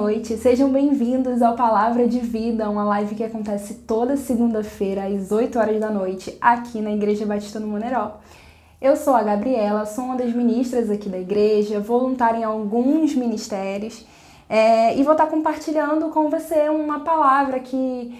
noite, sejam bem-vindos ao Palavra de Vida, uma live que acontece toda segunda-feira às 8 horas da noite aqui na Igreja Batista no Moneró. Eu sou a Gabriela, sou uma das ministras aqui da igreja, voluntária em alguns ministérios e vou estar compartilhando com você uma palavra que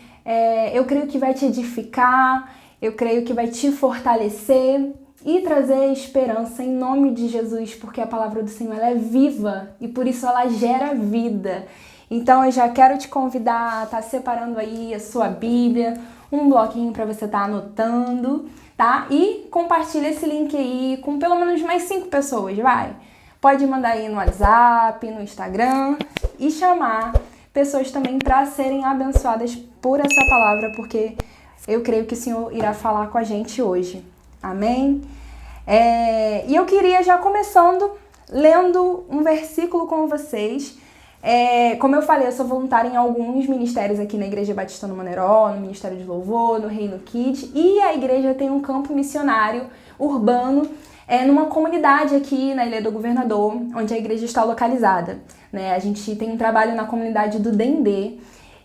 eu creio que vai te edificar, eu creio que vai te fortalecer e trazer esperança em nome de Jesus, porque a palavra do Senhor ela é viva e por isso ela gera vida. Então eu já quero te convidar a estar separando aí a sua Bíblia, um bloquinho para você estar anotando, tá? E compartilha esse link aí com pelo menos mais 5 pessoas, vai? Pode mandar aí no WhatsApp, no Instagram e chamar pessoas também para serem abençoadas por essa palavra, porque eu creio que o Senhor irá falar com a gente hoje. Amém? E eu queria já começando lendo um versículo com vocês. Como eu falei, eu sou voluntária em alguns ministérios aqui na Igreja Batista no Moneró, no Ministério de Louvor, no Reino Kids, e a igreja tem um campo missionário urbano numa comunidade aqui na Ilha do Governador, onde a igreja está localizada, né? A gente tem um trabalho na comunidade do Dendê,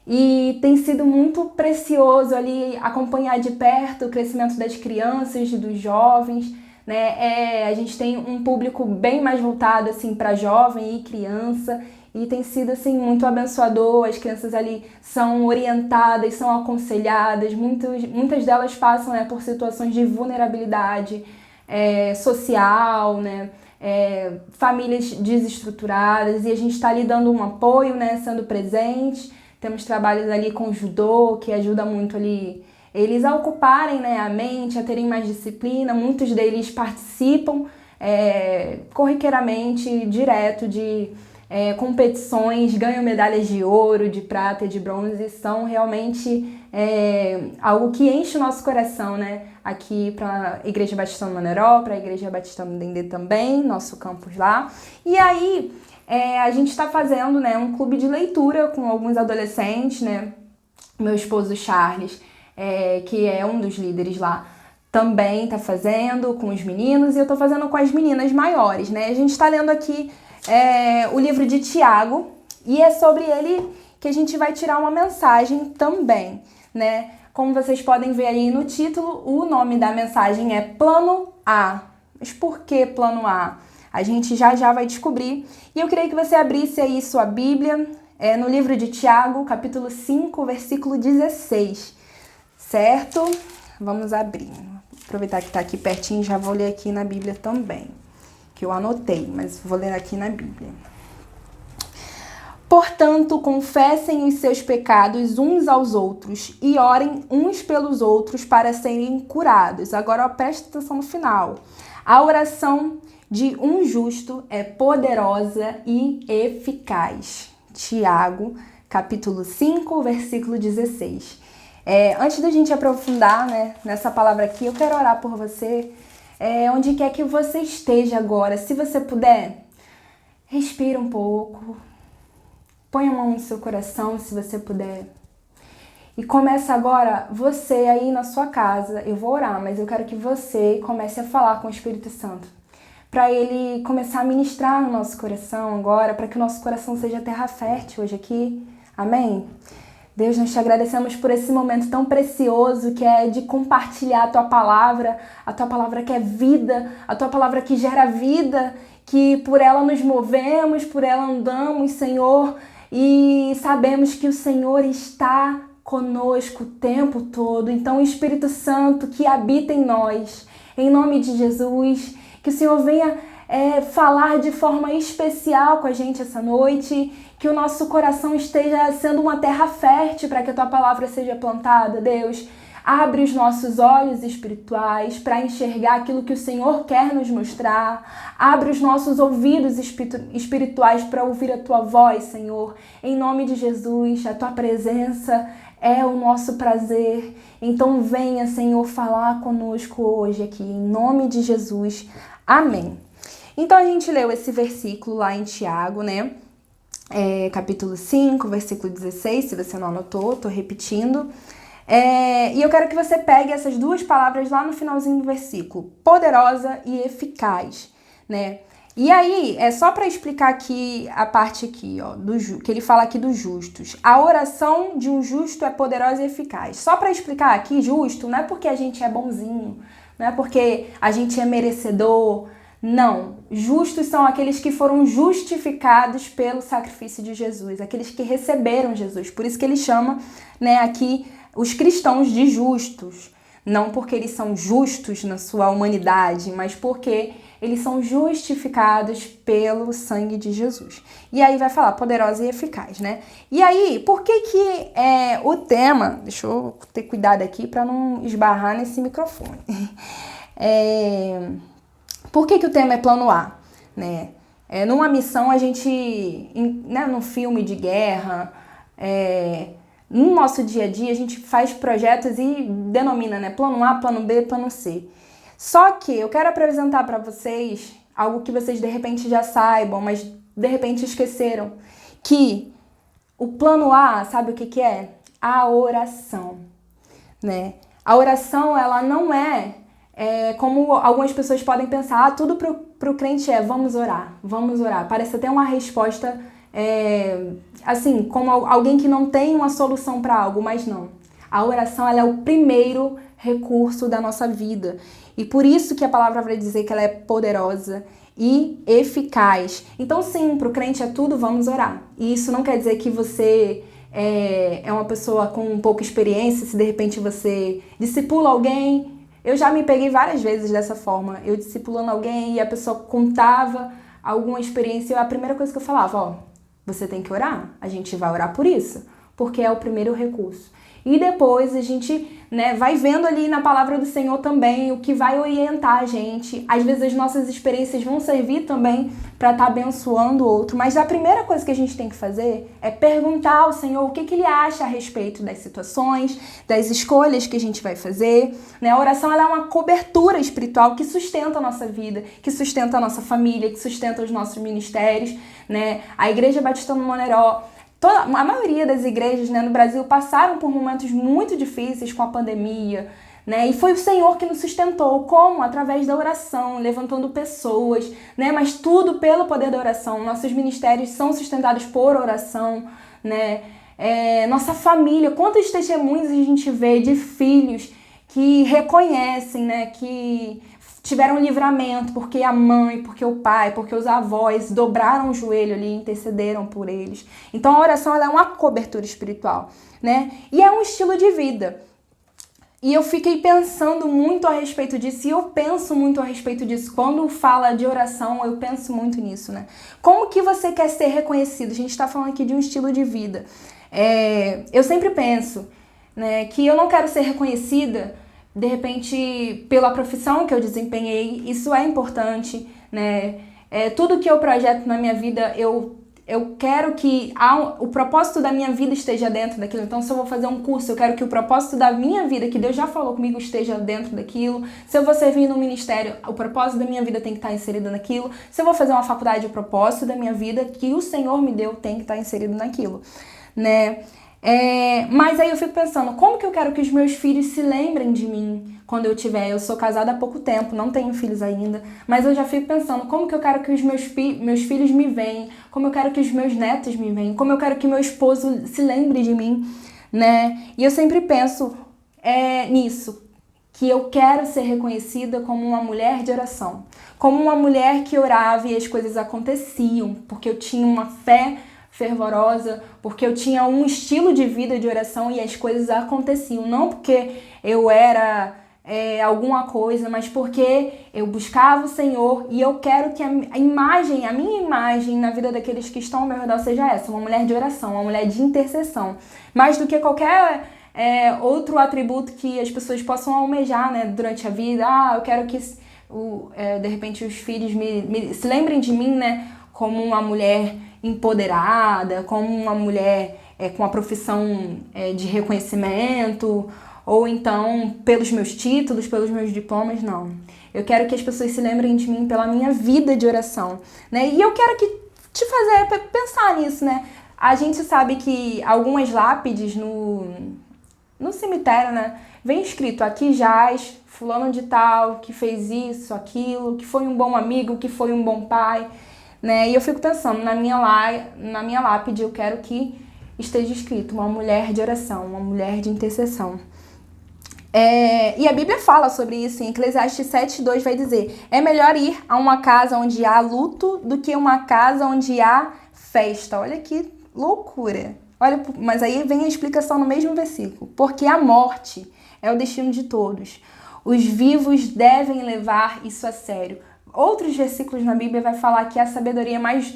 e tem sido muito precioso ali acompanhar de perto o crescimento das crianças, dos jovens, né? A gente tem um público bem mais voltado assim, para jovem e criança, e tem sido assim, muito abençoador. As crianças ali são orientadas, são aconselhadas, muitas delas passam, né, por situações de vulnerabilidade social, né? Famílias desestruturadas, e a gente está ali dando um apoio, né, sendo presente. Temos trabalhos ali com judô, que ajuda muito ali eles a ocuparem, né, a mente, a terem mais disciplina. Muitos deles participam corriqueiramente, direto, de competições, ganham medalhas de ouro, de prata e de bronze. São realmente algo que enche o nosso coração, né? Aqui para a Igreja Batista no Moneró, para a Igreja Batista no Dendê também, nosso campus lá. E aí a gente está fazendo, né, um clube de leitura com alguns adolescentes, né? Meu esposo Charles, que é um dos líderes lá, também está fazendo com os meninos, e eu estou fazendo com as meninas maiores, né? A gente está lendo aqui o livro de Tiago, e é sobre ele que a gente vai tirar uma mensagem também, né? Como vocês podem ver aí no título, o nome da mensagem é Plano A. Mas por que Plano A? A gente já vai descobrir. E eu queria que você abrisse aí sua Bíblia, no livro de Tiago, capítulo 5, versículo 16. Certo? Vamos abrir. Vou aproveitar que está aqui pertinho, já vou ler aqui na Bíblia também, que eu anotei, mas vou ler aqui na Bíblia. Portanto, confessem os seus pecados uns aos outros e orem uns pelos outros para serem curados. Agora, preste atenção no final. A oração de um justo é poderosa e eficaz. Tiago, capítulo 5, versículo 16. Antes da gente aprofundar, né, nessa palavra aqui, eu quero orar por você, onde quer que você esteja agora. Se você puder, respira um pouco, põe a mão no seu coração, se você puder. E começa agora, você aí na sua casa. Eu vou orar, mas eu quero que você comece a falar com o Espírito Santo, para ele começar a ministrar no nosso coração agora, para que o nosso coração seja terra fértil hoje aqui. Amém? Deus, nós te agradecemos por esse momento tão precioso que é de compartilhar a tua palavra que é vida, a tua palavra que gera vida, que por ela nos movemos, por ela andamos, Senhor, e sabemos que o Senhor está conosco o tempo todo. Então, Espírito Santo que habita em nós, em nome de Jesus, que o Senhor venha falar de forma especial com a gente essa noite, que o nosso coração esteja sendo uma terra fértil para que a tua palavra seja plantada. Deus, abre os nossos olhos espirituais para enxergar aquilo que o Senhor quer nos mostrar. Abre os nossos ouvidos espirituais para ouvir a tua voz, Senhor. Em nome de Jesus, a tua presença é o nosso prazer. Então venha, Senhor, falar conosco hoje aqui, em nome de Jesus. Amém. Então a gente leu esse versículo lá em Tiago, né? Capítulo 5, versículo 16, se você não anotou, tô repetindo. E eu quero que você pegue essas duas palavras lá no finalzinho do versículo, poderosa e eficaz, né? E aí, é só para explicar aqui a parte aqui, ó, que ele fala aqui dos justos. A oração de um justo é poderosa e eficaz. Só para explicar aqui, justo não é porque a gente é bonzinho, não é porque a gente é merecedor. Não. Justos são aqueles que foram justificados pelo sacrifício de Jesus, aqueles que receberam Jesus. Por isso que ele chama, né, aqui os cristãos de justos. Não porque eles são justos na sua humanidade, mas porque eles são justificados pelo sangue de Jesus. E aí vai falar poderosa e eficaz, né? E aí, por que o tema... Deixa eu ter cuidado aqui para não esbarrar nesse microfone. Por que o tema é plano A, né? Numa missão a gente, né, num filme de guerra, no nosso dia a dia a gente faz projetos e denomina, né, plano A, plano B, plano C. Só que eu quero apresentar para vocês algo que vocês de repente já saibam, mas de repente esqueceram, que o plano A, sabe o que é? A oração, né? A oração, ela não é como algumas pessoas podem pensar, tudo pro crente vamos orar, vamos orar. Parece até uma resposta, assim, como alguém que não tem uma solução para algo, mas não. A oração, ela é o primeiro recurso da nossa vida. E por isso que a palavra vai dizer que ela é poderosa e eficaz. Então, sim, pro crente é tudo, vamos orar. E isso não quer dizer que você é uma pessoa com pouca experiência, se de repente você discipula alguém. Eu já me peguei várias vezes dessa forma, eu discipulando alguém e a pessoa contava alguma experiência e a primeira coisa que eu falava, você tem que orar, a gente vai orar por isso, porque é o primeiro recurso. E depois a gente, né, vai vendo ali na palavra do Senhor também o que vai orientar a gente. Às vezes as nossas experiências vão servir também para estar abençoando o outro. Mas a primeira coisa que a gente tem que fazer é perguntar ao Senhor o que ele acha a respeito das situações, das escolhas que a gente vai fazer. Né? A oração, ela é uma cobertura espiritual que sustenta a nossa vida, que sustenta a nossa família, que sustenta os nossos ministérios. Né? A Igreja Batista no Moneró, a maioria das igrejas, né, no Brasil passaram por momentos muito difíceis com a pandemia, né? E foi o Senhor que nos sustentou. Como? Através da oração, levantando pessoas, né? Mas tudo pelo poder da oração. Nossos ministérios são sustentados por oração, né? Nossa família, quantos testemunhos a gente vê de filhos que reconhecem, né, que tiveram livramento porque a mãe, porque o pai, porque os avós dobraram o joelho ali e intercederam por eles. Então a oração, ela é uma cobertura espiritual, né? E é um estilo de vida. E eu fiquei pensando muito a respeito disso, e eu penso muito a respeito disso. Quando fala de oração, eu penso muito nisso, né? Como que você quer ser reconhecido? A gente está falando aqui de um estilo de vida. Eu sempre penso, né, que eu não quero ser reconhecida de repente pela profissão que eu desempenhei. Isso é importante, né? Tudo que eu projeto na minha vida, eu quero que o propósito da minha vida esteja dentro daquilo. Então, se eu vou fazer um curso, eu quero que o propósito da minha vida, que Deus já falou comigo, esteja dentro daquilo. Se eu vou servir no ministério, o propósito da minha vida tem que estar inserido naquilo. Se eu vou fazer uma faculdade, o propósito da minha vida que o Senhor me deu tem que estar inserido naquilo, né? Mas aí eu fico pensando, como que eu quero que os meus filhos se lembrem de mim quando eu tiver? Eu sou casada há pouco tempo, não tenho filhos ainda, mas eu já fico pensando, como que eu quero que os meus filhos me veem, como eu quero que os meus netos me veem, como eu quero que meu esposo se lembre de mim, né? E eu sempre penso nisso, que eu quero ser reconhecida como uma mulher de oração, como uma mulher que orava e as coisas aconteciam, porque eu tinha uma fé fervorosa, porque eu tinha um estilo de vida de oração e as coisas aconteciam, não porque eu era alguma coisa, mas porque eu buscava o Senhor. E eu quero que a minha imagem na vida daqueles que estão ao meu redor seja essa, uma mulher de oração, uma mulher de intercessão, mais do que qualquer outro atributo que as pessoas possam almejar, né, durante a vida. Eu quero que de repente os filhos se lembrem de mim, né, como uma mulher empoderada, como uma mulher com a profissão de reconhecimento, ou então pelos meus títulos, pelos meus diplomas. Não. Eu quero que as pessoas se lembrem de mim pela minha vida de oração, né? E eu quero te fazer pensar nisso, né? A gente sabe que algumas lápides no cemitério, né, vem escrito, aqui jaz fulano de tal, que fez isso, aquilo, que foi um bom amigo, que foi um bom pai, né? E eu fico pensando, na minha lápide eu quero que esteja escrito uma mulher de oração, uma mulher de intercessão. E a Bíblia fala sobre isso, em Eclesiastes 7:2 vai dizer: é melhor ir a uma casa onde há luto do que uma casa onde há festa. Olha que loucura. Olha, mas aí vem a explicação no mesmo versículo. Porque a morte é o destino de todos. Os vivos devem levar isso a sério. Outros versículos na Bíblia vai falar que a sabedoria é mais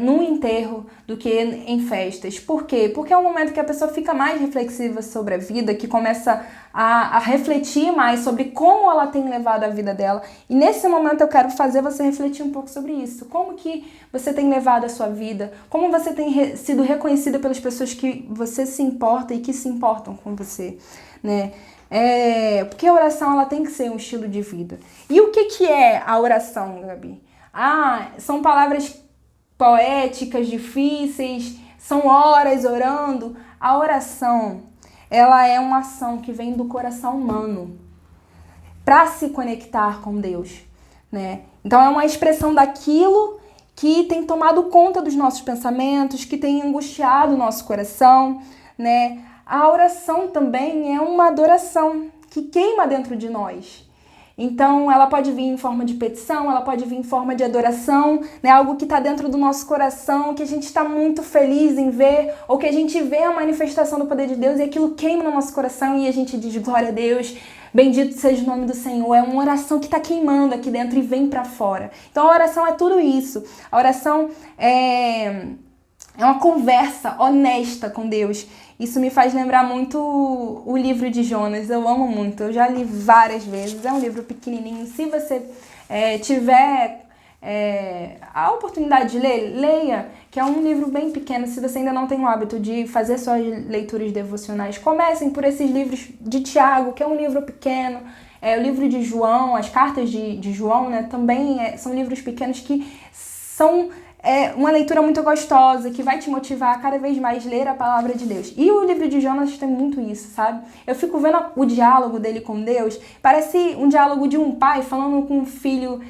num enterro do que em festas. Por quê? Porque é um momento que a pessoa fica mais reflexiva sobre a vida, que começa a refletir mais sobre como ela tem levado a vida dela. E nesse momento eu quero fazer você refletir um pouco sobre isso. Como que você tem levado a sua vida? Como você tem sido reconhecida pelas pessoas que você se importa e que se importam com você, né? Porque a oração ela tem que ser um estilo de vida. E o que é a oração, Gabi? São palavras poéticas, difíceis, são horas orando. A oração, ela é uma ação que vem do coração humano para se conectar com Deus, né? Então é uma expressão daquilo que tem tomado conta dos nossos pensamentos, que tem angustiado o nosso coração, né? A oração também é uma adoração que queima dentro de nós. Então, ela pode vir em forma de petição, ela pode vir em forma de adoração, né? Algo que está dentro do nosso coração, que a gente está muito feliz em ver, ou que a gente vê a manifestação do poder de Deus e aquilo queima no nosso coração e a gente diz, glória a Deus, bendito seja o nome do Senhor. É uma oração que está queimando aqui dentro e vem para fora. Então, a oração é tudo isso. A oração é uma conversa honesta com Deus. Isso me faz lembrar muito o livro de Jonas. Eu amo muito. Eu já li várias vezes. É um livro pequenininho. Se você tiver a oportunidade de ler, leia, que é um livro bem pequeno. Se você ainda não tem o hábito de fazer suas leituras devocionais, comecem por esses livros de Tiago, que é um livro pequeno. O livro de João, as cartas de João, né, também são livros pequenos que são uma leitura muito gostosa, que vai te motivar a cada vez mais ler a palavra de Deus. E o livro de Jonas tem muito isso, sabe? Eu fico vendo o diálogo dele com Deus, parece um diálogo de um pai falando com um filho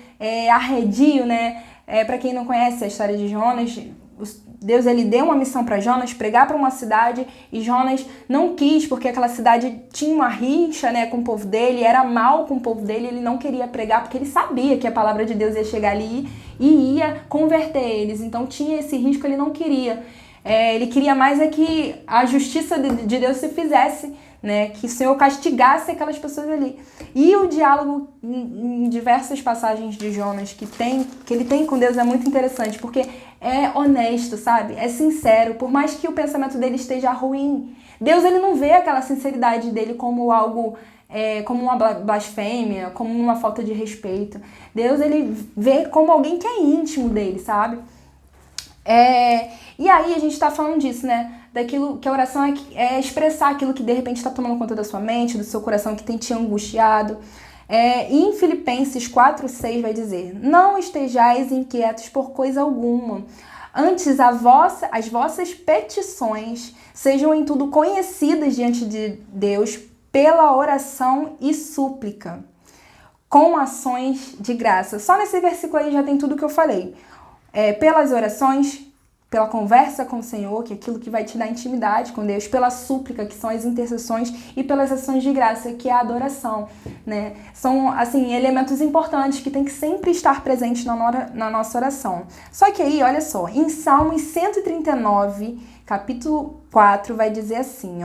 arredio, né? Para quem não conhece a história de Jonas, Deus ele deu uma missão para Jonas, pregar para uma cidade, e Jonas não quis, porque aquela cidade tinha uma rixa, né, com o povo dele, era mal com o povo dele, ele não queria pregar, porque ele sabia que a palavra de Deus ia chegar ali e ia converter eles, então tinha esse risco, ele não queria. Ele queria mais que a justiça de Deus se fizesse, né, que o Senhor castigasse aquelas pessoas ali. E o diálogo em diversas passagens de Jonas que ele tem com Deus é muito interessante, porque é honesto, sabe? É sincero, por mais que o pensamento dele esteja ruim. Deus ele não vê aquela sinceridade dele como algo, como uma blasfêmia, como uma falta de respeito. Deus ele vê como alguém que é íntimo dele, sabe? E aí a gente tá falando disso, né? Daquilo que a oração é expressar aquilo que de repente está tomando conta da sua mente, do seu coração, que tem te angustiado. E em Filipenses 4:6 vai dizer: não estejais inquietos por coisa alguma, antes as vossas petições sejam em tudo conhecidas diante de Deus pela oração e súplica, com ações de graça. Só nesse versículo aí já tem tudo que eu falei. Pelas orações, pela conversa com o Senhor, que é aquilo que vai te dar intimidade com Deus, pela súplica, que são as intercessões, e pelas ações de graça, que é a adoração, né? São, assim, elementos importantes que tem que sempre estar presentes na nossa oração. Só que aí, olha só, em Salmos 139, capítulo 4, vai dizer assim,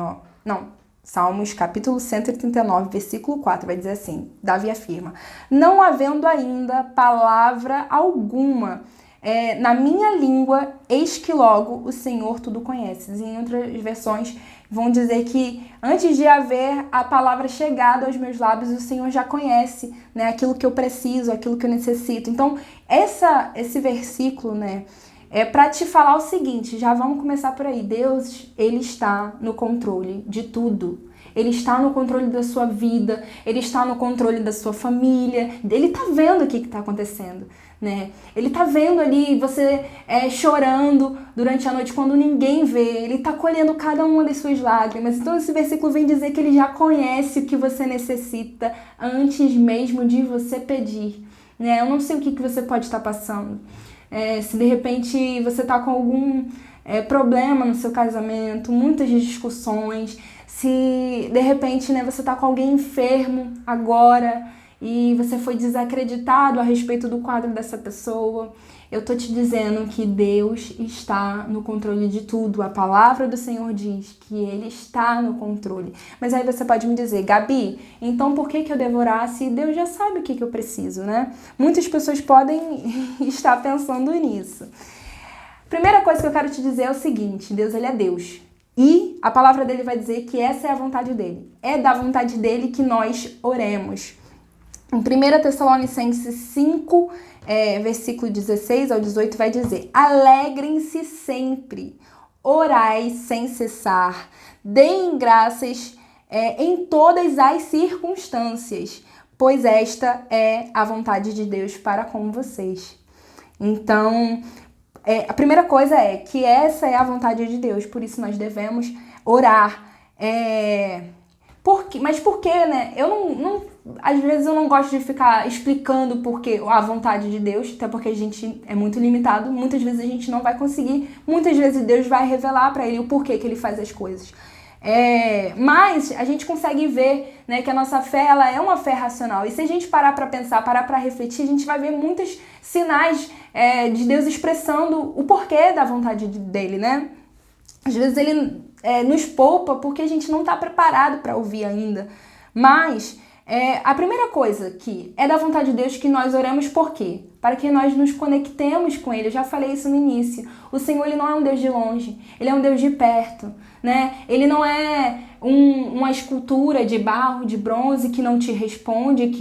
Salmos, capítulo 139, versículo 4, vai dizer assim, Davi afirma: não havendo ainda palavra alguma na minha língua, eis que logo o Senhor tudo conhece. E em outras versões vão dizer que antes de haver a palavra chegada aos meus lábios, o Senhor já conhece, né, aquilo que eu preciso, aquilo que eu necessito. Então, esse versículo, né, é para te falar o seguinte, já vamos começar por aí. Deus, ele está no controle de tudo. Ele está no controle da sua vida, Ele está no controle da sua família, Ele está vendo o que está acontecendo, né? Ele está vendo ali você chorando durante a noite quando ninguém vê, Ele está colhendo cada uma das suas lágrimas. Então esse versículo vem dizer que Ele já conhece o que você necessita antes mesmo de você pedir, né? Eu não sei o que você pode estar passando. Se de repente você está com algum problema no seu casamento, muitas discussões, se de repente, né, você está com alguém enfermo agora e você foi desacreditado a respeito do quadro dessa pessoa, eu tô te dizendo que Deus está no controle de tudo. A palavra do Senhor diz que Ele está no controle. Mas aí você pode me dizer, Gabi, então por que eu devo orar se Deus já sabe o que eu preciso, né? Muitas pessoas podem estar pensando nisso. Primeira coisa que eu quero te dizer é o seguinte, Deus, Ele é Deus. E a palavra dele vai dizer que essa é a vontade dele. É da vontade dele que nós oremos. Em 1 Tessalonicenses 5, versículo 16 ao 18, vai dizer: alegrem-se sempre, orai sem cessar, deem graças em todas as circunstâncias, pois esta é a vontade de Deus para com vocês. Então, a primeira coisa é que essa é a vontade de Deus, por isso nós devemos orar. Mas por quê, né? Às vezes eu não gosto de ficar explicando porque a vontade de Deus, até porque a gente é muito limitado, muitas vezes a gente não vai conseguir, muitas vezes Deus vai revelar para ele o porquê que ele faz as coisas. Mas a gente consegue ver, né, que a nossa fé ela é uma fé racional. E se a gente parar para pensar, parar para refletir, a gente vai ver muitos sinais de Deus expressando o porquê da vontade dele, né? Às vezes ele nos poupa porque a gente não está preparado para ouvir ainda. Mas a primeira coisa que é da vontade de Deus que nós oremos por quê? Para que nós nos conectemos com Ele. Eu já falei isso no início. O Senhor ele não é um Deus de longe, Ele é um Deus de perto, né? Ele não é uma escultura de barro, de bronze que não te responde,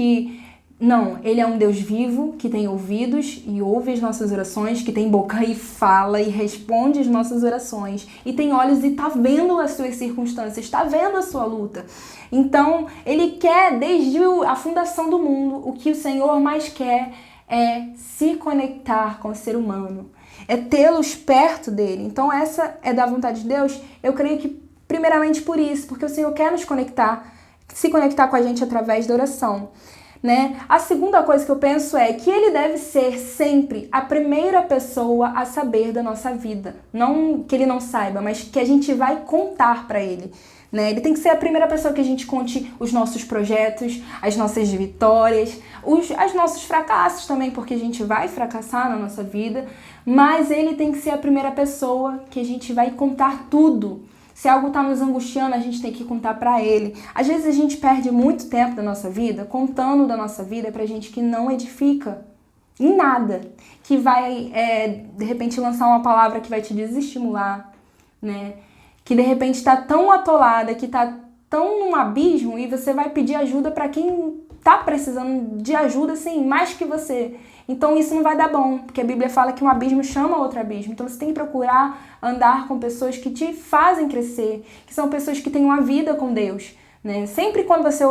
Não, Ele é um Deus vivo, que tem ouvidos e ouve as nossas orações, que tem boca e fala e responde as nossas orações, e tem olhos e está vendo as suas circunstâncias, está vendo a sua luta. Então, Ele quer, desde a fundação do mundo, o que o Senhor mais quer é se conectar com o ser humano, é tê-los perto dele. Então, essa é da vontade de Deus. Eu creio que, primeiramente por isso, porque o Senhor quer nos conectar, se conectar com a gente através da oração. Né? A segunda coisa que eu penso é que ele deve ser sempre a primeira pessoa a saber da nossa vida. Não que ele não saiba, mas que a gente vai contar para ele. Né? Ele tem que ser a primeira pessoa que a gente conte os nossos projetos, as nossas vitórias, os nossos fracassos também, porque a gente vai fracassar na nossa vida, mas ele tem que ser a primeira pessoa que a gente vai contar tudo. Se algo está nos angustiando, a gente tem que contar para ele. Às vezes a gente perde muito tempo da nossa vida contando da nossa vida para gente que não edifica em nada, que vai, de repente, lançar uma palavra que vai te desestimular, né? Que de repente está tão atolada, que está tão num abismo e você vai pedir ajuda para quem está precisando de ajuda, assim, mais que você. Então isso não vai dar bom, porque a Bíblia fala que um abismo chama outro abismo. Então você tem que procurar andar com pessoas que te fazem crescer, que são pessoas que têm uma vida com Deus, né? Sempre quando você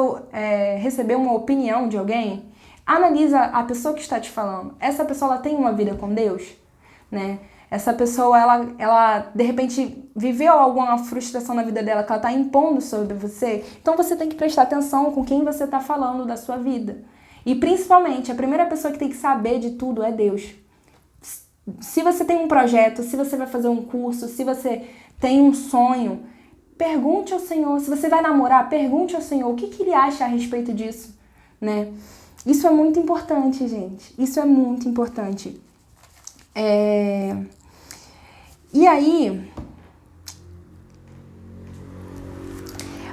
receber uma opinião de alguém, analisa a pessoa que está te falando. Essa pessoa ela tem uma vida com Deus, né? Essa pessoa, ela de repente viveu alguma frustração na vida dela que ela está impondo sobre você. Então você tem que prestar atenção com quem você está falando da sua vida. E principalmente, a primeira pessoa que tem que saber de tudo é Deus. Se você tem um projeto, se você vai fazer um curso, se você tem um sonho, pergunte ao Senhor. Se você vai namorar, pergunte ao Senhor o que Ele acha a respeito disso, né? Isso é muito importante, gente. Isso é muito importante. E aí,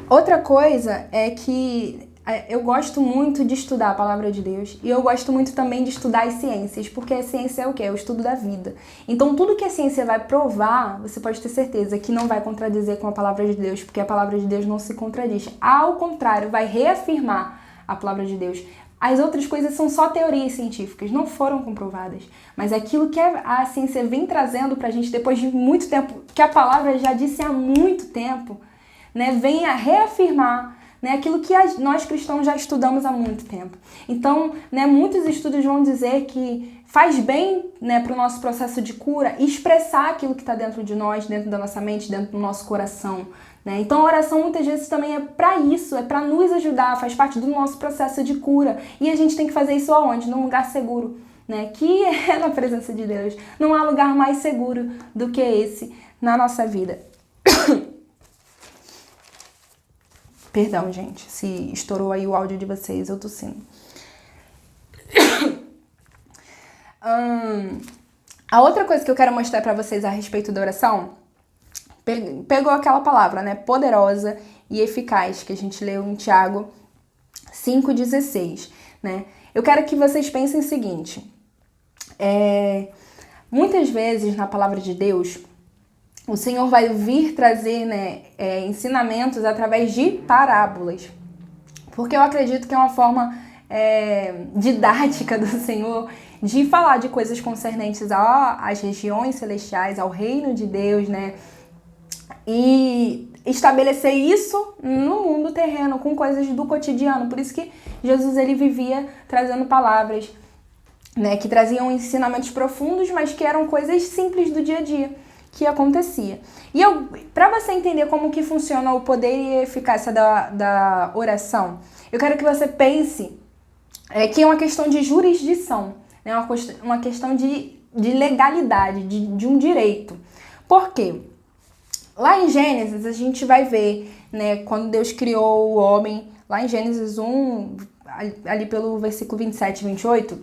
outra coisa é que eu gosto muito de estudar a palavra de Deus e eu gosto muito também de estudar as ciências, porque a ciência é o quê? É o estudo da vida. Então, tudo que a ciência vai provar, você pode ter certeza que não vai contradizer com a palavra de Deus, porque a palavra de Deus não se contradiz. Ao contrário, vai reafirmar a palavra de Deus. As outras coisas são só teorias científicas, não foram comprovadas. Mas aquilo que a ciência vem trazendo pra gente depois de muito tempo, que a palavra já disse há muito tempo, né, vem a reafirmar, né, aquilo que nós cristãos já estudamos há muito tempo. Então, né, muitos estudos vão dizer que faz bem, né, para o nosso processo de cura expressar aquilo que está dentro de nós, dentro da nossa mente, dentro do nosso coração. Né? Então a oração muitas vezes também é para isso, é para nos ajudar, faz parte do nosso processo de cura. E a gente tem que fazer isso aonde? Num lugar seguro, né? Que é na presença de Deus. Não há lugar mais seguro do que esse na nossa vida. Perdão, gente, se estourou aí o áudio de vocês, eu tossindo. A outra coisa que eu quero mostrar para vocês a respeito da oração, pegou aquela palavra, né, poderosa e eficaz, que a gente leu em Tiago 5,16, né? Eu quero que vocês pensem o seguinte, muitas vezes na palavra de Deus, o Senhor vai vir trazer, né, ensinamentos através de parábolas, porque eu acredito que é uma forma didática do Senhor de falar de coisas concernentes às regiões celestiais, ao reino de Deus, né, e estabelecer isso no mundo terreno, com coisas do cotidiano. Por isso que Jesus, ele vivia trazendo palavras, né, que traziam ensinamentos profundos, mas que eram coisas simples do dia a dia que acontecia. E para você entender como que funciona o poder e a eficácia da oração, eu quero que você pense que é uma questão de jurisdição, né, uma questão de legalidade, de um direito. Por quê? Lá em Gênesis, a gente vai ver, né, quando Deus criou o homem, lá em Gênesis 1, ali pelo versículo 27 e 28,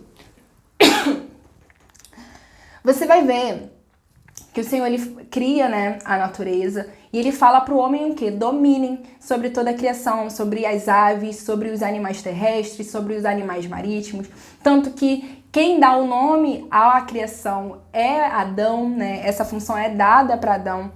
você vai ver que o Senhor, ele cria, né, a natureza e ele fala para o homem o quê? Dominem sobre toda a criação, sobre as aves, sobre os animais terrestres, sobre os animais marítimos. Tanto que quem dá o nome à criação é Adão, né? Essa função é dada para Adão.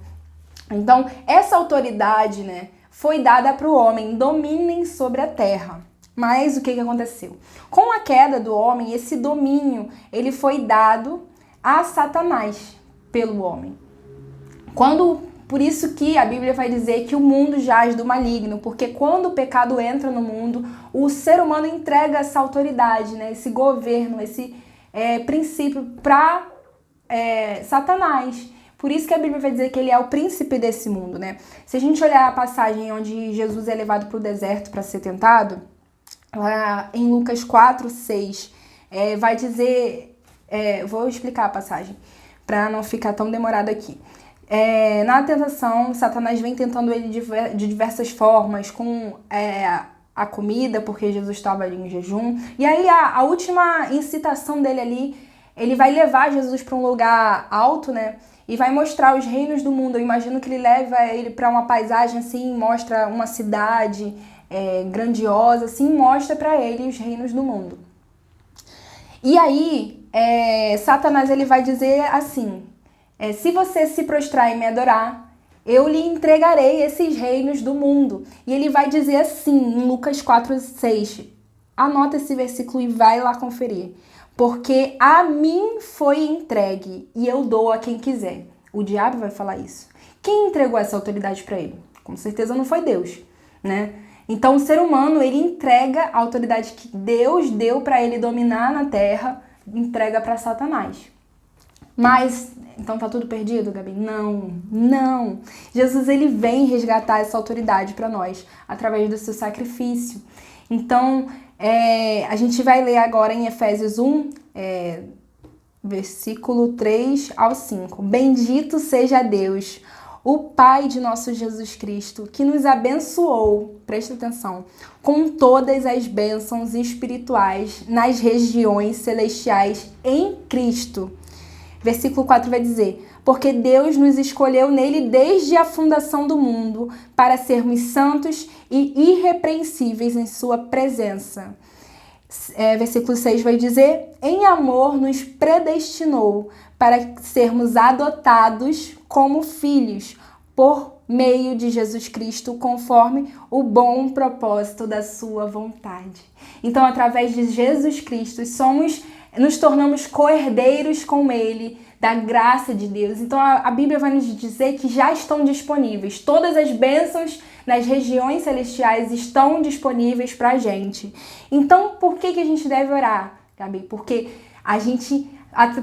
Então, essa autoridade, né, foi dada para o homem, dominem sobre a terra. Mas o que aconteceu? Com a queda do homem, esse domínio, ele foi dado a Satanás pelo homem. Por isso que a Bíblia vai dizer que o mundo jaz do maligno, porque quando o pecado entra no mundo, o ser humano entrega essa autoridade, né, esse governo, esse princípio para Satanás. Por isso que a Bíblia vai dizer que ele é o príncipe desse mundo, né? Se a gente olhar a passagem onde Jesus é levado para o deserto para ser tentado, lá em Lucas 4:6, vai dizer... vou explicar a passagem, para não ficar tão demorado aqui. Na tentação, Satanás vem tentando ele de diversas formas, com a comida, porque Jesus estava ali em jejum. E aí a última incitação dele ali, ele vai levar Jesus para um lugar alto, né? E vai mostrar os reinos do mundo. Eu imagino que ele leva ele para uma paisagem assim, mostra uma cidade grandiosa, assim, mostra para ele os reinos do mundo. E aí, Satanás, ele vai dizer assim, se você se prostrar e me adorar, eu lhe entregarei esses reinos do mundo. E ele vai dizer assim, em Lucas 4:6, anota esse versículo e vai lá conferir. Porque a mim foi entregue e eu dou a quem quiser. O diabo vai falar isso. Quem entregou essa autoridade para ele? Com certeza não foi Deus, né? Então o ser humano, ele entrega a autoridade que Deus deu para ele dominar na terra, entrega para Satanás. Mas, então tá tudo perdido, Gabi? Não. Jesus, ele vem resgatar essa autoridade para nós, através do seu sacrifício. Então, a gente vai ler agora em Efésios 1, versículo 3 ao 5. Bendito seja Deus, o Pai de nosso Jesus Cristo, que nos abençoou, presta atenção, com todas as bênçãos espirituais nas regiões celestiais em Cristo. Versículo 4 vai dizer, porque Deus nos escolheu nele desde a fundação do mundo para sermos santos e irrepreensíveis em sua presença. Versículo 6 vai dizer, em amor nos predestinou para sermos adotados como filhos por meio de Jesus Cristo, conforme o bom propósito da sua vontade. Então, através de Jesus Cristo, nos tornamos co-herdeiros com ele da graça de Deus. Então a Bíblia vai nos dizer que já estão disponíveis. Todas as bênçãos nas regiões celestiais estão disponíveis para a gente. Então por que a gente deve orar, Gabi? Porque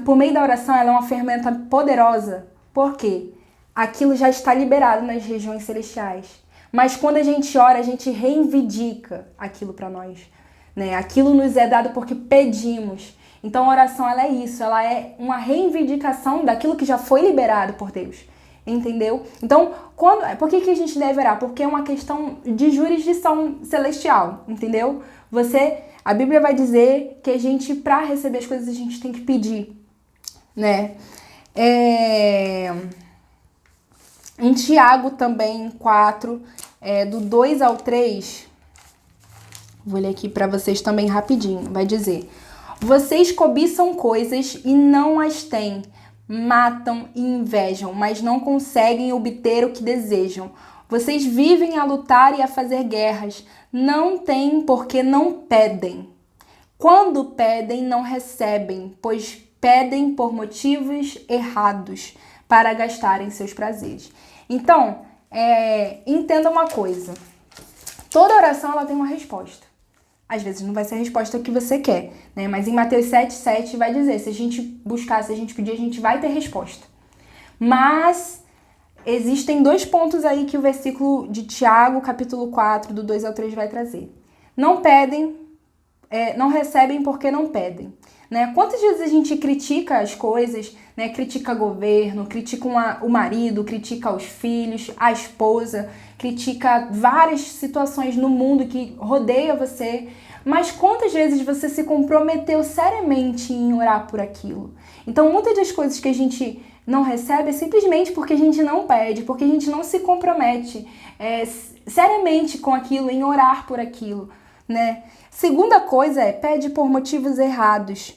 por meio da oração, ela é uma ferramenta poderosa. Por quê? Aquilo já está liberado nas regiões celestiais. Mas quando a gente ora, a gente reivindica aquilo para nós, né? Aquilo nos é dado porque pedimos. Então a oração, ela é isso, ela é uma reivindicação daquilo que já foi liberado por Deus, entendeu? Então, por que a gente deve orar? Porque é uma questão de jurisdição celestial, entendeu? A Bíblia vai dizer que a gente, para receber as coisas, a gente tem que pedir, né? Em Tiago também, 4, do 2 ao 3, vou ler aqui para vocês também rapidinho, vai dizer: vocês cobiçam coisas e não as têm, matam e invejam, mas não conseguem obter o que desejam. Vocês vivem a lutar e a fazer guerras, não têm porque não pedem. Quando pedem, não recebem, pois pedem por motivos errados, para gastarem seus prazeres. Então, entenda uma coisa. Toda oração ela tem uma resposta. Às vezes não vai ser a resposta que você quer, né? Mas em Mateus 7,7 vai dizer, se a gente buscar, se a gente pedir, a gente vai ter resposta. Mas existem 2 pontos aí que o versículo de Tiago, capítulo 4, do 2 ao 3 vai trazer. Não pedem, não recebem porque não pedem. Né? Quantas vezes a gente critica as coisas, né? Critica governo, critica o marido, critica os filhos, a esposa, critica várias situações no mundo que rodeia você, mas quantas vezes você se comprometeu seriamente em orar por aquilo? Então, muitas das coisas que a gente não recebe é simplesmente porque a gente não pede, porque a gente não se compromete seriamente com aquilo, em orar por aquilo, né? Segunda coisa pede por motivos errados.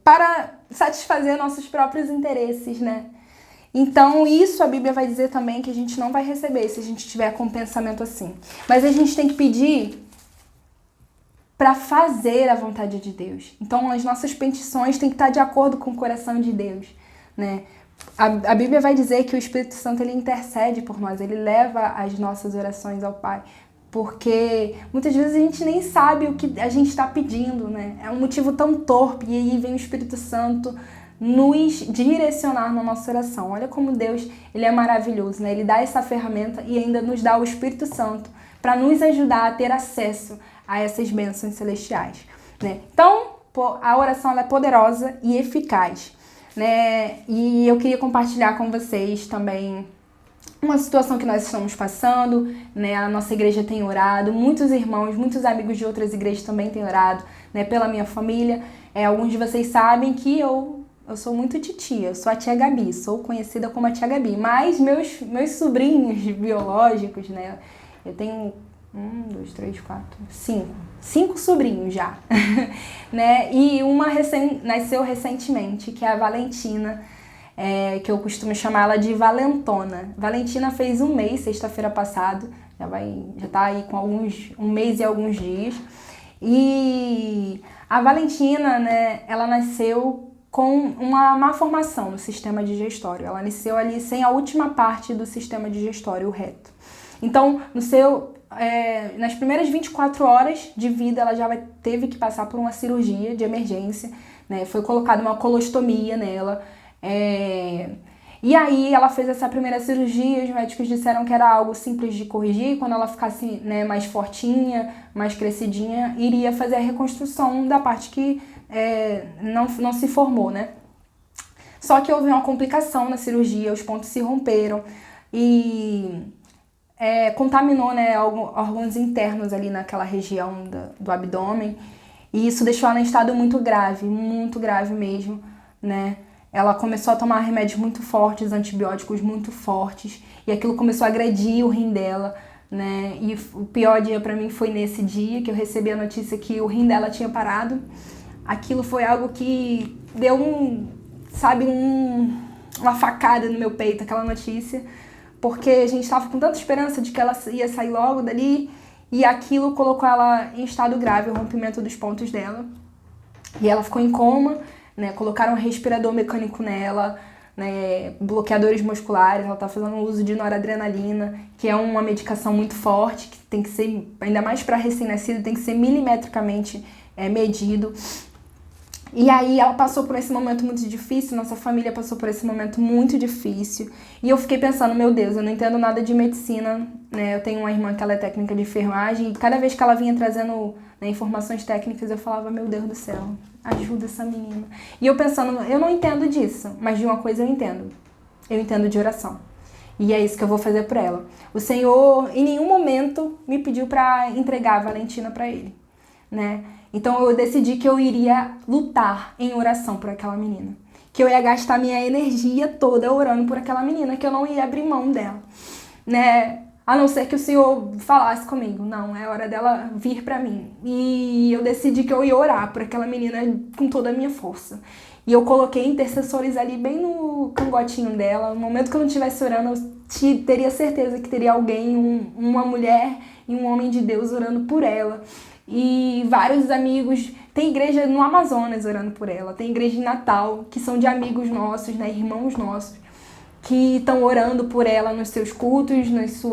Para satisfazer nossos próprios interesses, né? Então, isso a Bíblia vai dizer também que a gente não vai receber se a gente tiver com um pensamento assim. Mas a gente tem que pedir para fazer a vontade de Deus. Então, as nossas petições têm que estar de acordo com o coração de Deus, né? A Bíblia vai dizer que o Espírito Santo, ele intercede por nós, ele leva as nossas orações ao Pai. Porque muitas vezes a gente nem sabe o que a gente está pedindo, né? É um motivo tão torpe e aí vem o Espírito Santo nos direcionar na nossa oração. Olha como Deus, ele é maravilhoso, né? Ele dá essa ferramenta e ainda nos dá o Espírito Santo para nos ajudar a ter acesso a essas bênçãos celestiais, né? Então, a oração ela é poderosa e eficaz, né? E eu queria compartilhar com vocês também uma situação que nós estamos passando, né? A nossa igreja tem orado, muitos irmãos, muitos amigos de outras igrejas também têm orado, né? Pela minha família. Alguns de vocês sabem que eu sou muito titia, eu sou a tia Gabi, sou conhecida como a tia Gabi, mas meus sobrinhos biológicos, né? Eu tenho 5 sobrinhos já, né? E uma nasceu recentemente, que é a Valentina, que eu costumo chamar ela de Valentona. Valentina fez 1 mês, sexta-feira passada, já tá aí com 1 mês e alguns dias. E a Valentina, né, ela nasceu com uma má formação no sistema digestório. Ela nasceu ali sem a última parte do sistema digestório, o reto. Então, nas primeiras 24 horas de vida, ela já teve que passar por uma cirurgia de emergência, né? Foi colocada uma colostomia nela. E aí ela fez essa primeira cirurgia, os médicos disseram que era algo simples de corrigir, quando ela ficasse, né, mais fortinha, mais crescidinha, iria fazer a reconstrução da parte que não se formou, né? Só que houve uma complicação na cirurgia, os pontos se romperam e contaminou, né, órgãos internos ali naquela região do abdômen, e isso deixou ela em estado muito grave mesmo, né? Ela começou a tomar remédios muito fortes, antibióticos muito fortes, e aquilo começou a agredir o rim dela, né? E o pior dia pra mim foi nesse dia que eu recebi a notícia que o rim dela tinha parado. Aquilo foi algo que deu uma facada no meu peito, aquela notícia, porque a gente estava com tanta esperança de que ela ia sair logo dali, e aquilo colocou ela em estado grave, o rompimento dos pontos dela. E ela ficou em coma, né? Colocaram um respirador mecânico nela, né? Bloqueadores musculares, ela tá fazendo uso de noradrenalina, que é uma medicação muito forte, que tem que ser, ainda mais para recém-nascido, tem que ser milimetricamente medido. E aí ela passou por esse momento muito difícil, nossa família passou por esse momento muito difícil. E eu fiquei pensando, meu Deus, eu não entendo nada de medicina, né? Eu tenho uma irmã que ela é técnica de enfermagem, e cada vez que ela vinha trazendo, né, informações técnicas, eu falava, meu Deus do céu, ajuda essa menina. E eu pensando, eu não entendo disso, mas de uma coisa eu entendo. Eu entendo de oração. E é isso que eu vou fazer por ela. O Senhor, em nenhum momento, me pediu para entregar a Valentina para Ele, né? Então eu decidi que eu iria lutar em oração por aquela menina. Que eu ia gastar minha energia toda orando por aquela menina, que eu não ia abrir mão dela, né? A não ser que o Senhor falasse comigo, não, é hora dela vir pra mim. E eu decidi que eu ia orar por aquela menina com toda a minha força. E eu coloquei intercessores ali bem no cangotinho dela. No momento que eu não estivesse orando, eu teria certeza que teria alguém, uma mulher e um homem de Deus orando por ela. E vários amigos, tem igreja no Amazonas orando por ela, tem igreja em Natal, que são de amigos nossos, né, irmãos nossos, que estão orando por ela nos seus cultos, nos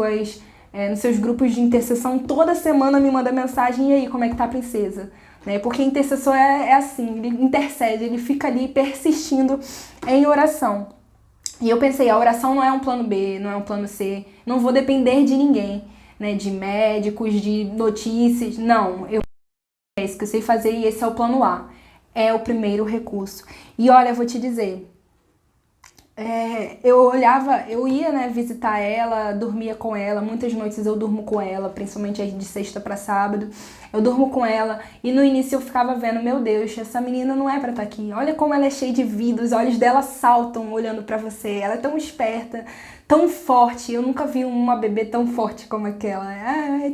seus grupos de intercessão. Toda semana me manda mensagem, e aí, como é que tá a princesa? Né? Porque intercessor é assim, ele intercede, ele fica ali persistindo em oração. E eu pensei, a oração não é um plano B, não é um plano C, não vou depender de ninguém, né, de médicos, de notícias, não, é isso que eu sei fazer e esse é o plano A, é o primeiro recurso. E olha, eu vou te dizer, eu ia, né, visitar ela, dormia com ela, muitas noites eu durmo com ela, principalmente de sexta para sábado, eu durmo com ela e no início eu ficava vendo, meu Deus, essa menina não é pra estar aqui, olha como ela é cheia de vida, os olhos dela saltam olhando pra você, ela é tão esperta, tão forte, eu nunca vi uma bebê tão forte como aquela,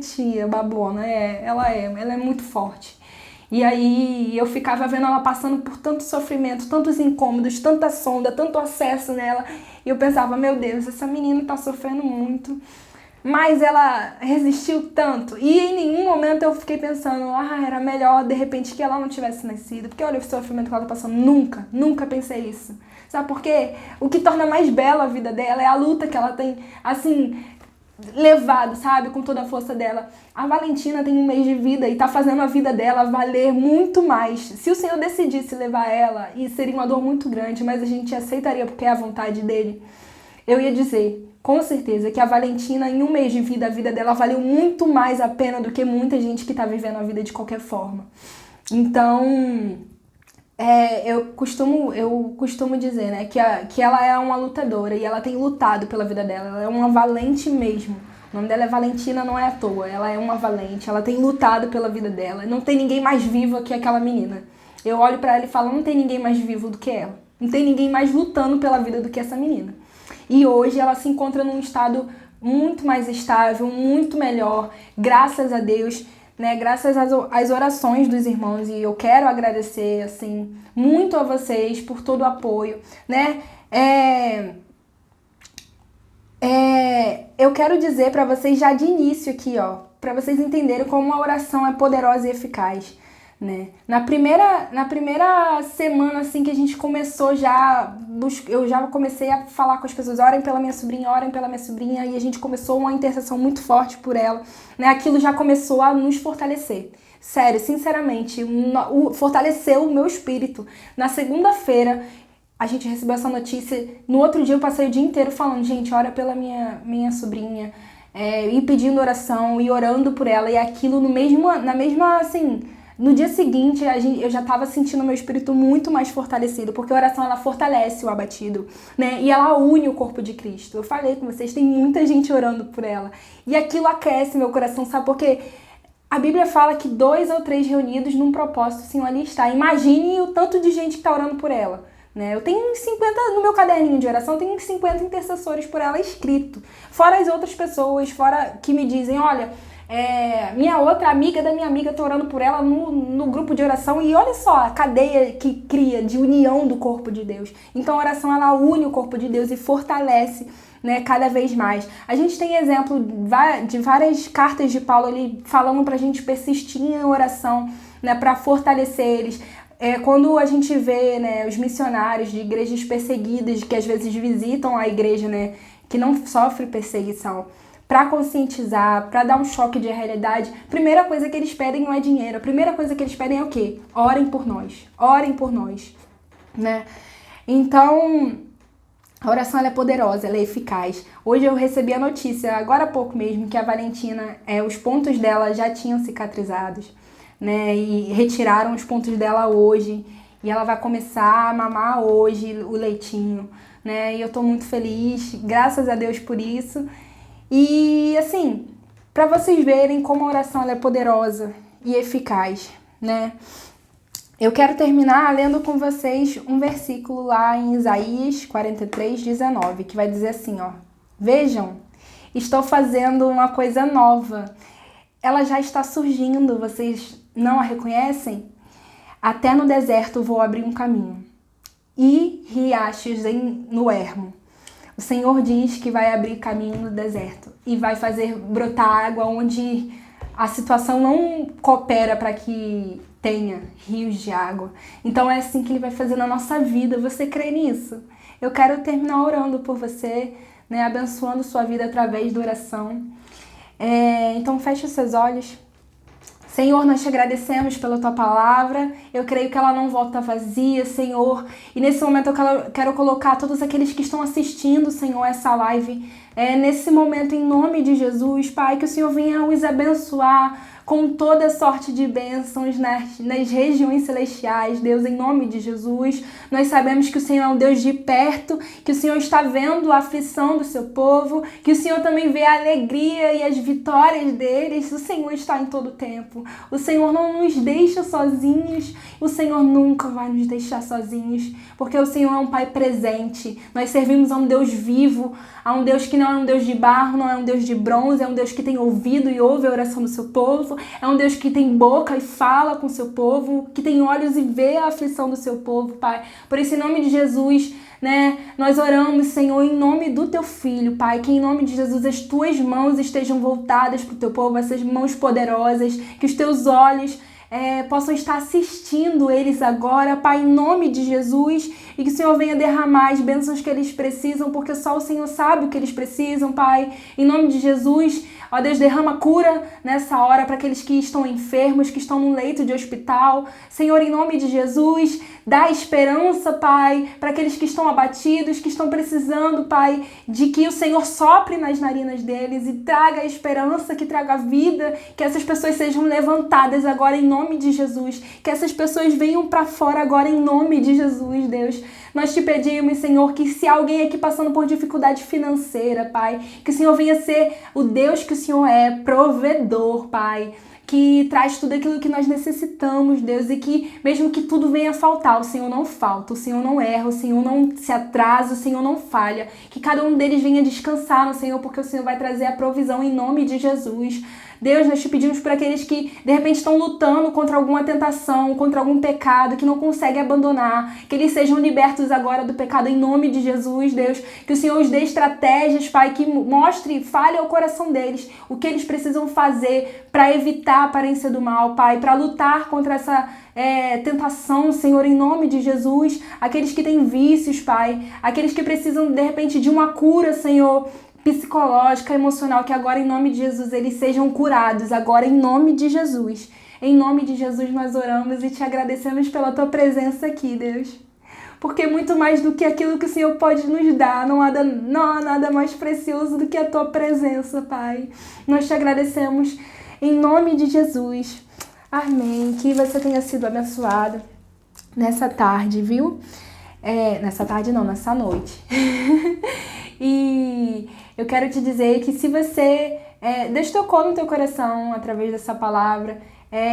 tia, babona, ela é muito forte. E aí eu ficava vendo ela passando por tanto sofrimento, tantos incômodos, tanta sonda, tanto acesso nela. E eu pensava, meu Deus, essa menina tá sofrendo muito. Mas ela resistiu tanto. E em nenhum momento eu fiquei pensando, era melhor de repente que ela não tivesse nascido. Porque olha o sofrimento que ela tá passando. Nunca pensei isso. Sabe por quê? O que torna mais bela a vida dela é a luta que ela tem, assim, levado, sabe? Com toda a força dela. A Valentina tem 1 mês de vida e tá fazendo a vida dela valer muito mais. Se o Senhor decidisse levar ela, e seria uma dor muito grande, mas a gente aceitaria porque é a vontade dele, eu ia dizer, com certeza, que a Valentina, em 1 mês de vida, a vida dela valeu muito mais a pena do que muita gente que tá vivendo a vida de qualquer forma. Então, eu costumo dizer, né, que ela é uma lutadora e ela tem lutado pela vida dela, ela é uma valente mesmo. O nome dela é Valentina, não é à toa, ela é uma valente, ela tem lutado pela vida dela. Não tem ninguém mais vivo que aquela menina. Eu olho pra ela e falo, não tem ninguém mais vivo do que ela. Não tem ninguém mais lutando pela vida do que essa menina. E hoje ela se encontra num estado muito mais estável, muito melhor, graças a Deus, né? Graças às orações dos irmãos. E eu quero agradecer, assim, muito a vocês por todo o apoio, né? Eu quero dizer para vocês já de início aqui, para vocês entenderem como a oração é poderosa e eficaz, né? Na primeira semana, assim, que a gente começou eu já comecei a falar com as pessoas, orem pela minha sobrinha, e a gente começou uma intercessão muito forte por ela, né? Aquilo já começou a nos fortalecer. Sério, sinceramente, fortaleceu o meu espírito. Na segunda-feira, a gente recebeu essa notícia. No outro dia eu passei o dia inteiro falando, gente, ora pela minha sobrinha, e pedindo oração, e orando por ela, e aquilo assim, no dia seguinte eu já estava sentindo meu espírito muito mais fortalecido, porque a oração, ela fortalece o abatido, né, e ela une o corpo de Cristo. Eu falei com vocês, tem muita gente orando por ela, e aquilo aquece meu coração, sabe por quê? A Bíblia fala que 2 ou 3 reunidos num propósito, o Senhor ali está. Imagine o tanto de gente que está orando por ela. Né? Eu tenho 50, no meu caderninho de oração, eu tenho 50 intercessores por ela escrito. Fora as outras pessoas, fora que me dizem, olha, minha outra amiga da minha amiga, tô orando por ela no grupo de oração. E olha só a cadeia que cria de união do corpo de Deus. Então a oração, ela une o corpo de Deus e fortalece, né, cada vez mais. A gente tem exemplo de várias cartas de Paulo ali falando pra gente persistir em oração, né, pra fortalecer eles. Quando a gente vê, né, os missionários de igrejas perseguidas, que às vezes visitam a igreja, né, que não sofre perseguição, para conscientizar, para dar um choque de realidade, a primeira coisa que eles pedem não é dinheiro, a primeira coisa que eles pedem é o quê? Orem por nós, né? Então, a oração ela é poderosa, ela é eficaz. Hoje eu recebi a notícia, agora há pouco mesmo, que a Valentina, os pontos dela já tinham cicatrizados, né? E retiraram os pontos dela hoje, e ela vai começar a mamar hoje o leitinho, né? E eu tô muito feliz, graças a Deus por isso. E assim, para vocês verem como a oração ela é poderosa e eficaz, né? Eu quero terminar lendo com vocês um versículo lá em Isaías 43:19, que vai dizer assim, ó: Vejam, estou fazendo uma coisa nova. Ela já está surgindo, vocês não a reconhecem? Até no deserto vou abrir um caminho e riachos no ermo. O Senhor diz que vai abrir caminho no deserto e vai fazer brotar água onde a situação não coopera para que tenha rios de água. Então é assim que Ele vai fazer na nossa vida. Você crê nisso? Eu quero terminar orando por você, né, abençoando sua vida através da oração. Então feche os seus olhos. Senhor, nós te agradecemos pela Tua palavra, eu creio que ela não volta vazia, Senhor, e nesse momento eu quero colocar todos aqueles que estão assistindo, Senhor, essa live, nesse momento em nome de Jesus, Pai, que o Senhor venha os abençoar com toda sorte de bênçãos nas regiões celestiais, Deus, em nome de Jesus. Nós sabemos que o Senhor é um Deus de perto, que o Senhor está vendo a aflição do seu povo, que o Senhor também vê a alegria e as vitórias deles. O Senhor está em todo tempo. O Senhor não nos deixa sozinhos, o Senhor nunca vai nos deixar sozinhos, porque o Senhor é um Pai presente. Nós servimos a um Deus vivo, a um Deus que não é um Deus de barro, não é um Deus de bronze, é um Deus que tem ouvido e ouve a oração do seu povo. É um Deus que tem boca e fala com o seu povo, que tem olhos e vê a aflição do seu povo, Pai. Por isso, em nome de Jesus, né, nós oramos, Senhor, em nome do Teu Filho, Pai, que em nome de Jesus as Tuas mãos estejam voltadas para o Teu povo, essas mãos poderosas, que os Teus olhos possam estar assistindo eles agora, Pai, em nome de Jesus, e que o Senhor venha derramar as bênçãos que eles precisam, porque só o Senhor sabe o que eles precisam, Pai, em nome de Jesus. Ó Deus, derrama cura nessa hora para aqueles que estão enfermos, que estão no leito de hospital. Senhor, em nome de Jesus, dá esperança, Pai, para aqueles que estão abatidos, que estão precisando, Pai, de que o Senhor sopre nas narinas deles e traga esperança, que traga vida, que essas pessoas sejam levantadas agora em nome de Jesus, que essas pessoas venham para fora agora em nome de Jesus, Deus. Nós te pedimos, Senhor, que se alguém aqui passando por dificuldade financeira, Pai, que o Senhor venha ser o Deus que o Senhor é, provedor, Pai, que traz tudo aquilo que nós necessitamos, Deus, e que mesmo que tudo venha a faltar, o Senhor não falta, o Senhor não erra, o Senhor não se atrasa, o Senhor não falha, que cada um deles venha descansar no Senhor, porque o Senhor vai trazer a provisão em nome de Jesus. Deus, nós te pedimos por aqueles que de repente estão lutando contra alguma tentação, contra algum pecado, que não conseguem abandonar, que eles sejam libertos agora do pecado em nome de Jesus, Deus, que o Senhor os dê estratégias, Pai, que mostre, fale ao coração deles o que eles precisam fazer para evitar a aparência do mal, Pai, para lutar contra essa tentação, Senhor, em nome de Jesus, aqueles que têm vícios, Pai, aqueles que precisam de repente de uma cura, Senhor, psicológica, emocional, que agora em nome de Jesus eles sejam curados, agora em nome de Jesus. Em nome de Jesus nós oramos e te agradecemos pela tua presença aqui, Deus. Porque muito mais do que aquilo que o Senhor pode nos dar, não há nada mais precioso do que a tua presença, Pai. Nós te agradecemos em nome de Jesus. Amém. Que você tenha sido abençoado nessa tarde, viu? Nessa tarde não, nessa noite. E eu quero te dizer que se você Deus tocou no teu coração através dessa palavra,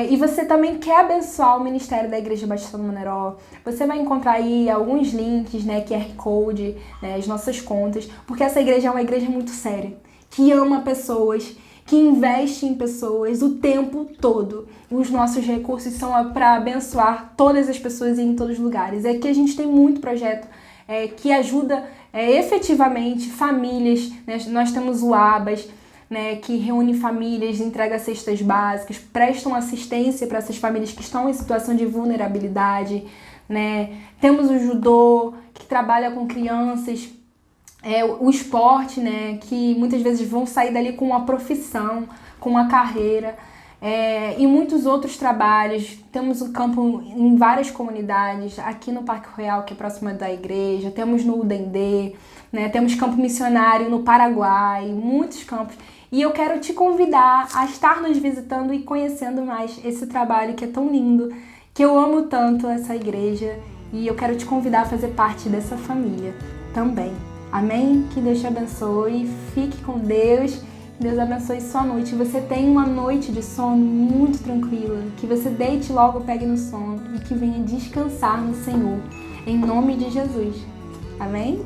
e você também quer abençoar o ministério da Igreja Batista do Moneró, você vai encontrar aí alguns links, né, QR Code, né, as nossas contas, porque essa igreja é uma igreja muito séria, que ama pessoas, que investe em pessoas o tempo todo. Os nossos recursos são para abençoar todas as pessoas e em todos os lugares. É que a gente tem muito projeto que ajuda efetivamente famílias, né? Nós temos o Abas, né, que reúne famílias, entrega cestas básicas, prestam assistência para essas famílias que estão em situação de vulnerabilidade, né? Temos o judô, que trabalha com crianças, o esporte, né, que muitas vezes vão sair dali com uma profissão, com uma carreira, e muitos outros trabalhos. Temos o campo em várias comunidades, aqui no Parque Royal, que é próximo da igreja, temos no Udendê, né, temos campo missionário no Paraguai, muitos campos. E eu quero te convidar a estar nos visitando e conhecendo mais esse trabalho que é tão lindo, que eu amo tanto essa igreja, e eu quero te convidar a fazer parte dessa família também. Amém? Que Deus te abençoe, fique com Deus, Deus abençoe sua noite. Você tenha uma noite de sono muito tranquila, que você deite logo, pegue no sono e que venha descansar no Senhor, em nome de Jesus. Amém?